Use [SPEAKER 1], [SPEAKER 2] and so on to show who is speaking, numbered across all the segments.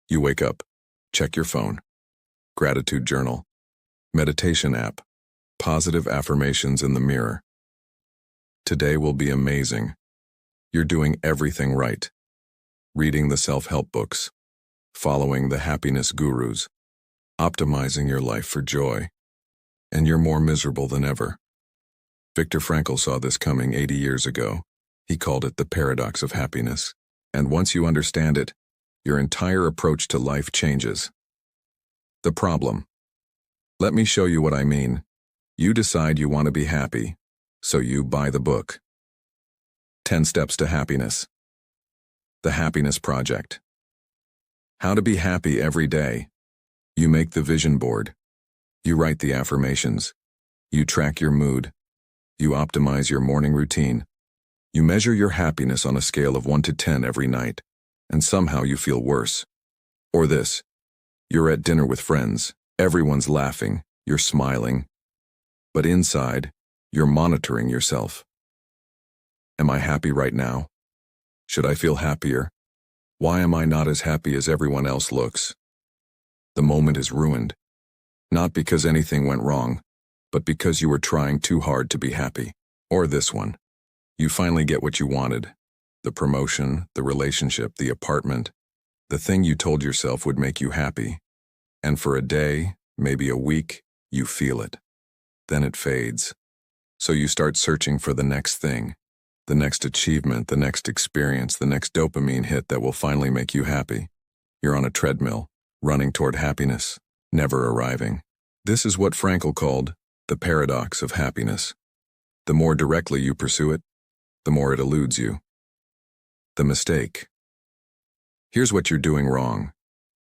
[SPEAKER 1] You wake up, check your phone, gratitude journal, meditation app, positive affirmations in the mirror. Today will be amazing. You're doing everything right. Reading the self-help books, following the happiness gurus, optimizing your life for joy, and you're more miserable than ever. Viktor Frankl saw this coming 80 years ago. He called it the paradox of happiness. And once you understand it, your entire approach to life changes. The problem. Let me show you what I mean. You decide you want to be happy, so you buy the book. 10 Steps to Happiness. The Happiness Project. How to be happy every day. You make the vision board. You write the affirmations. You track your mood. You optimize your morning routine. You measure your happiness on a scale of 1 to 10 every night, and somehow you feel worse. Or this. You're at dinner with friends. Everyone's laughing. You're smiling. But inside, you're monitoring yourself. Am I happy right now? Should I feel happier? Why am I not as happy as everyone else looks? The moment is ruined. Not because anything went wrong, but because you were trying too hard to be happy. Or this one. You finally get what you wanted. The promotion, the relationship, the apartment, the thing you told yourself would make you happy. And for a day, maybe a week, you feel it. Then it fades. So you start searching for the next thing, the next achievement, the next experience, the next dopamine hit that will finally make you happy. You're on a treadmill, running toward happiness, never arriving. This is what Frankl called the paradox of happiness. The more directly you pursue it, the more it eludes you. The mistake. Here's what you're doing wrong.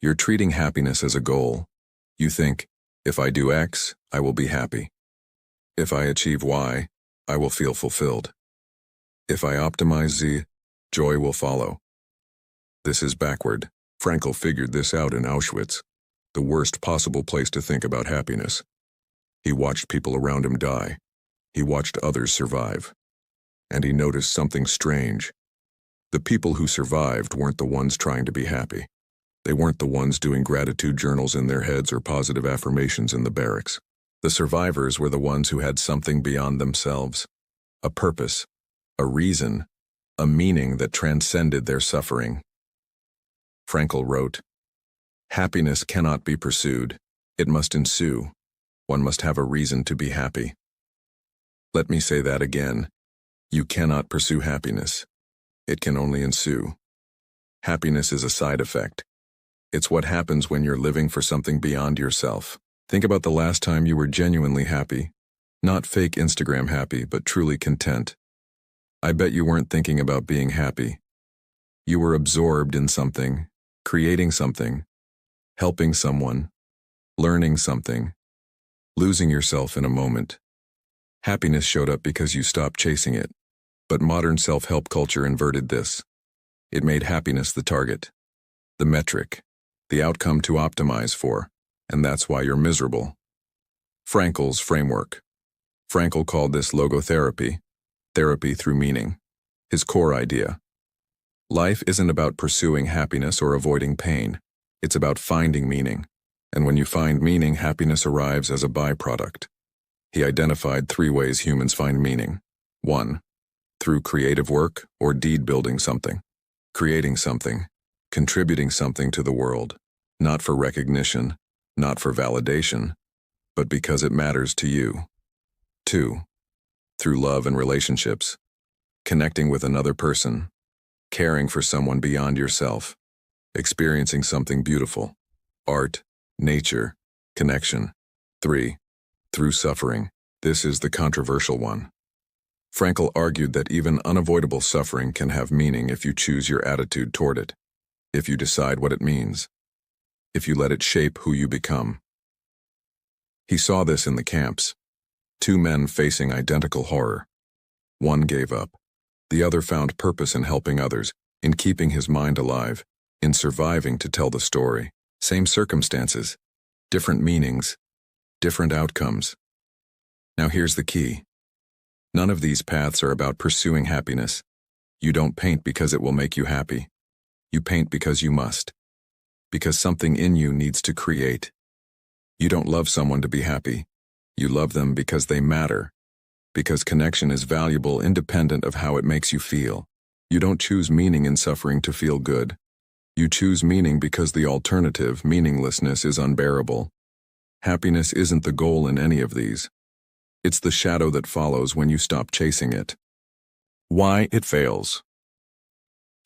[SPEAKER 1] You're treating happiness as a goal. You think, if I do X, I will be happy. If I achieve Y, I will feel fulfilled. If I optimize Z, joy will follow. This is backward. Frankl figured this out in Auschwitz, the worst possible place to think about happiness. He watched people around him die. He watched others survive. And he noticed something strange. The people who survived weren't the ones trying to be happy. They weren't the ones doing gratitude journals in their heads or positive affirmations in the barracks. The survivors were the ones who had something beyond themselves. A purpose, a reason, a meaning that transcended their suffering. Frankl wrote, "Happiness cannot be pursued. It must ensue. One must have a reason to be happy." Let me say that again. You cannot pursue happiness. It can only ensue. Happiness is a side effect. It's what happens when you're living for something beyond yourself. Think about the last time you were genuinely happy. Not fake Instagram happy, but truly content. I bet you weren't thinking about being happy. You were absorbed in something, creating something, helping someone, learning something, losing yourself in a moment. Happiness showed up because you stopped chasing it. But modern self-help culture inverted this. It made happiness the target, the metric, the outcome to optimize for, and that's why you're miserable. Frankl's framework. Frankl called this logotherapy, therapy through meaning. His core idea. Life isn't about pursuing happiness or avoiding pain. It's about finding meaning. And when you find meaning, happiness arrives as a byproduct. He identified 3 ways humans find meaning. 1. Through creative work or deed building something. Creating something, contributing something to the world, not for recognition, not for validation, but because it matters to you. 2. Through love and relationships, connecting with another person, caring for someone beyond yourself, experiencing something beautiful, art, nature, connection. 3. Through suffering. This is the controversial one. Frankl argued that even unavoidable suffering can have meaning if you choose your attitude toward it, if you decide what it means, if you let it shape who you become. He saw this in the camps. 2 men facing identical horror. One gave up. The other found purpose in helping others, in keeping his mind alive, in surviving to tell the story. Same circumstances, different meanings, different outcomes. Now here's the key. None of these paths are about pursuing happiness. You don't paint because it will make you happy. You paint because you must. because something in you needs to create. You don't love someone to be happy. You love them because they matter, because connection is valuable independent of how it makes you feel. You don't choose meaning in suffering to feel good. You choose meaning because the alternative, meaninglessness, is unbearable. Happiness isn't the goal in any of these. It's the shadow that follows when you stop chasing it. Why it fails.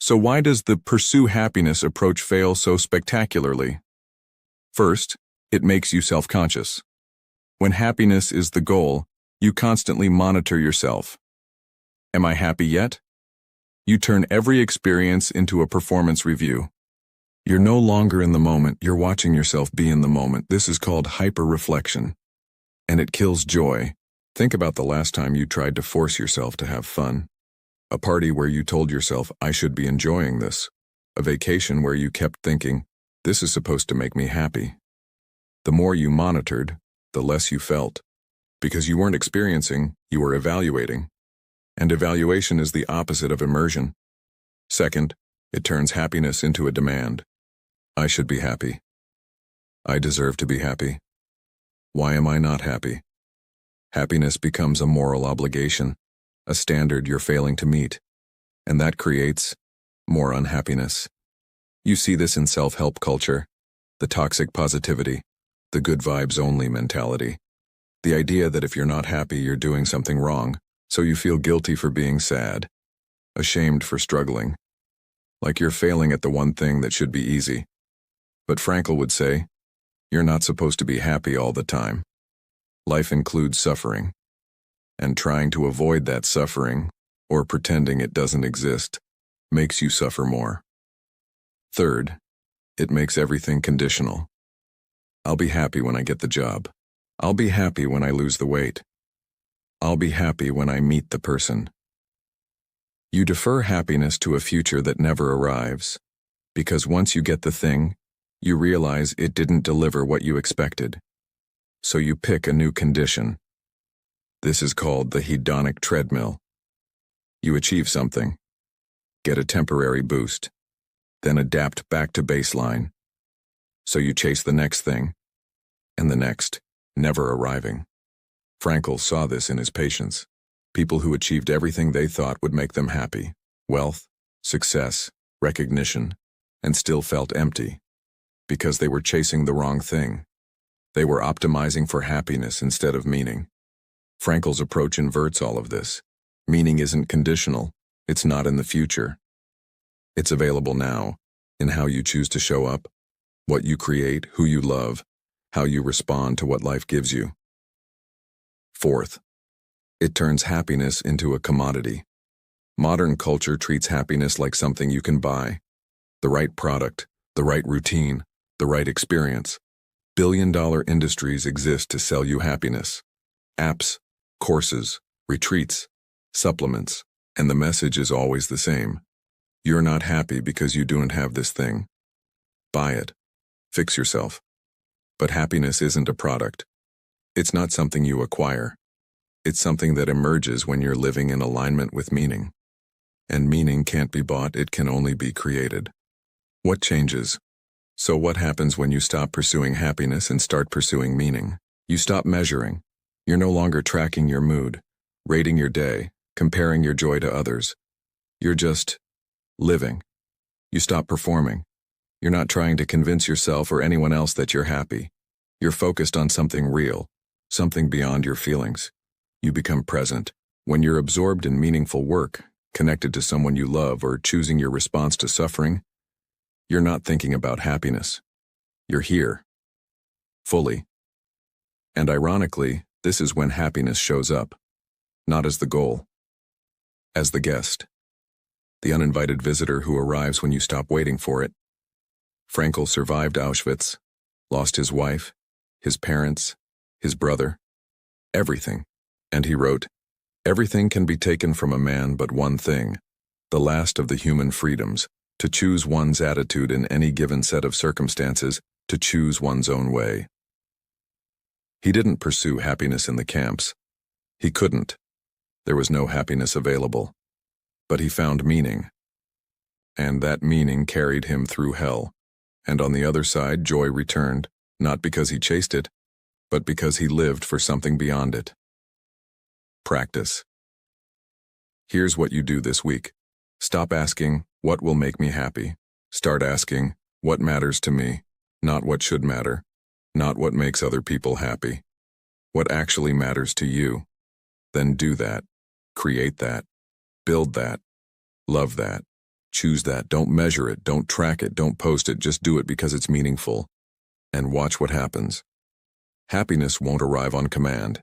[SPEAKER 1] So why does the pursue happiness approach fail so spectacularly? First, it makes you self-conscious. When happiness is the goal, you constantly monitor yourself. Am I happy yet? You turn every experience into a performance review. You're no longer in the moment, you're watching yourself be in the moment. This is called hyper-reflection. And it kills joy. Think about the last time you tried to force yourself to have fun. A party where you told yourself, I should be enjoying this. A vacation where you kept thinking, this is supposed to make me happy. The more you monitored, the less you felt. Because you weren't experiencing, you were evaluating. And evaluation is the opposite of immersion. Second, it turns happiness into a demand. I should be happy. I deserve to be happy. Why am I not happy? Happiness becomes a moral obligation, a standard you're failing to meet. And that creates more unhappiness. You see this in self-help culture, the toxic positivity, the good vibes only mentality. The idea that if you're not happy, you're doing something wrong, so you feel guilty for being sad, ashamed for struggling, like you're failing at the one thing that should be easy. But Frankl would say, you're not supposed to be happy all the time. Life includes suffering, and trying to avoid that suffering, or pretending it doesn't exist, makes you suffer more. Third, it makes everything conditional. I'll be happy when I get the job. I'll be happy when I lose the weight. I'll be happy when I meet the person. You defer happiness to a future that never arrives, because once you get the thing, you realize it didn't deliver what you expected. So you pick a new condition. This is called the hedonic treadmill. You achieve something, get a temporary boost, then adapt back to baseline. So you chase the next thing, and the next, never arriving. Frankl saw this in his patients. People who achieved everything they thought would make them happy, wealth, success, recognition, and still felt empty, because they were chasing the wrong thing. They were optimizing for happiness instead of meaning. Frankl's approach inverts all of this. Meaning isn't conditional. It's not in the future. It's available now, in how you choose to show up, what you create, who you love, how you respond to what life gives you. Fourth, it turns happiness into a commodity. Modern culture treats happiness like something you can buy. The right product, the right routine, the right experience. Billion-dollar industries exist to sell you happiness. Apps, courses, retreats, supplements, and the message is always the same. You're not happy because you don't have this thing. Buy it. Fix yourself. But happiness isn't a product. It's not something you acquire. It's something that emerges when you're living in alignment with meaning. And meaning can't be bought, it can only be created. What changes? So what happens when you stop pursuing happiness and start pursuing meaning? You stop measuring. You're no longer tracking your mood, rating your day, comparing your joy to others. You're just living. You stop performing. You're not trying to convince yourself or anyone else that you're happy. You're focused on something real, something beyond your feelings. You become present. When you're absorbed in meaningful work, connected to someone you love, or choosing your response to suffering, you're not thinking about happiness. You're here. Fully. And ironically, this is when happiness shows up. Not as the goal. As the guest. The uninvited visitor who arrives when you stop waiting for it. Frankl survived Auschwitz, lost his wife, his parents, his brother, everything. And he wrote, "Everything can be taken from a man but one thing, the last of the human freedoms, to choose one's attitude in any given set of circumstances, to choose one's own way." He didn't pursue happiness in the camps. He couldn't. There was no happiness available. But he found meaning. And that meaning carried him through hell, And on the other side, joy returned, not because he chased it, but because he lived for something beyond it. Practice. Here's what you do this week. Stop asking, what will make me happy? Start asking, what matters to me? Not what should matter. Not what makes other people happy. What actually matters to you. Then do that. Create that. Build that. Love that. Choose that. Don't measure it. Don't track it. Don't post it. Just do it because it's meaningful. And watch what happens. Happiness won't arrive on command,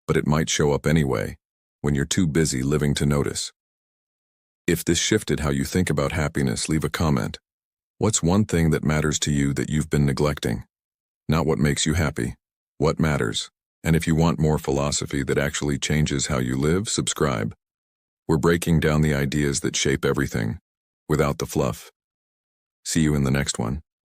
[SPEAKER 1] but it might show up anyway, when you're too busy living to notice. If this shifted how you think about happiness, leave a comment. What's one thing that matters to you that you've been neglecting? Not what makes you happy. What matters? And if you want more philosophy that actually changes how you live, subscribe. We're breaking down the ideas that shape everything, without the fluff. See you in the next one.